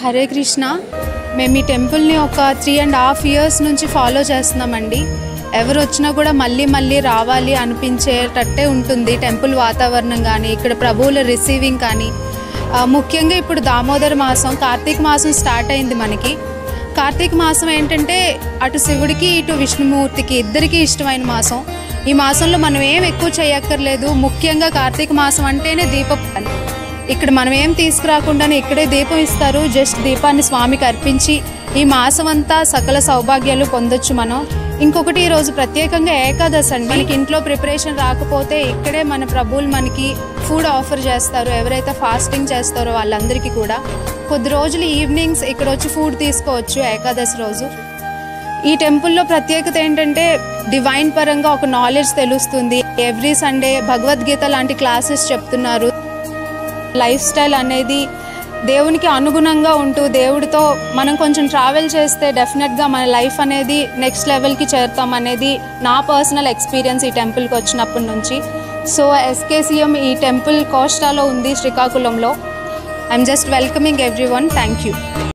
హరే కృష్ణ. మేము ఈ టెంపుల్ని ఒక 3.5 years నుంచి ఫాలో చేస్తున్నామండి. ఎవరు వచ్చినా కూడా మళ్ళీ మళ్ళీ రావాలి అనిపించేటట్టే ఉంటుంది టెంపుల్ వాతావరణం కానీ, ఇక్కడ ప్రభువుల రిసీవింగ్ కానీ. ముఖ్యంగా ఇప్పుడు దామోదర మాసం, కార్తీక మాసం స్టార్ట్ అయింది మనకి. కార్తీక మాసం ఏంటంటే అటు శివుడికి ఇటు విష్ణుమూర్తికి ఇద్దరికీ ఇష్టమైన మాసం. ఈ మాసంలో మనం ఏం ఎక్కువ చేయక్కర్లేదు. ముఖ్యంగా కార్తీక మాసం అంటేనే దీపం. ఇక్కడ మనం ఏం తీసుకురాకుండానే ఇక్కడే దీపం ఇస్తారు. జస్ట్ దీపాన్ని స్వామికి అర్పించి ఈ మాసం అంతా సకల సౌభాగ్యాలు పొందొచ్చు మనం. ఇంకొకటి, ఈరోజు ప్రత్యేకంగా ఏకాదశి అండి. మనకి ఇంట్లో ప్రిపరేషన్ రాకపోతే ఇక్కడే మన ప్రభువులు మనకి ఫుడ్ ఆఫర్ చేస్తారు. ఎవరైతే ఫాస్టింగ్ చేస్తారో వాళ్ళందరికీ కూడా కొద్ది రోజులు ఈవినింగ్స్ ఇక్కడ వచ్చి ఫుడ్ తీసుకోవచ్చు ఏకాదశి రోజు. ఈ టెంపుల్లో ప్రత్యేకత ఏంటంటే డివైన్ పరంగా ఒక నాలెడ్జ్ తెలుస్తుంది. ఎవ్రీ సండే భగవద్గీత లాంటి క్లాసెస్ చెప్తున్నారు. లైఫ్ స్టైల్ అనేది దేవునికి అనుగుణంగా ఉంటూ దేవుడితో మనం కొంచెం ట్రావెల్ చేస్తే డెఫినెట్గా మన లైఫ్ అనేది నెక్స్ట్ లెవెల్కి చేరుతాం అనేది నా పర్సనల్ ఎక్స్పీరియన్స్ ఈ టెంపుల్కి వచ్చినప్పటి నుంచి. సో SKCM ఈ టెంపుల్ కోస్టాలో ఉంది, శ్రీకాకుళంలో. I'm just welcoming every one. Thank you.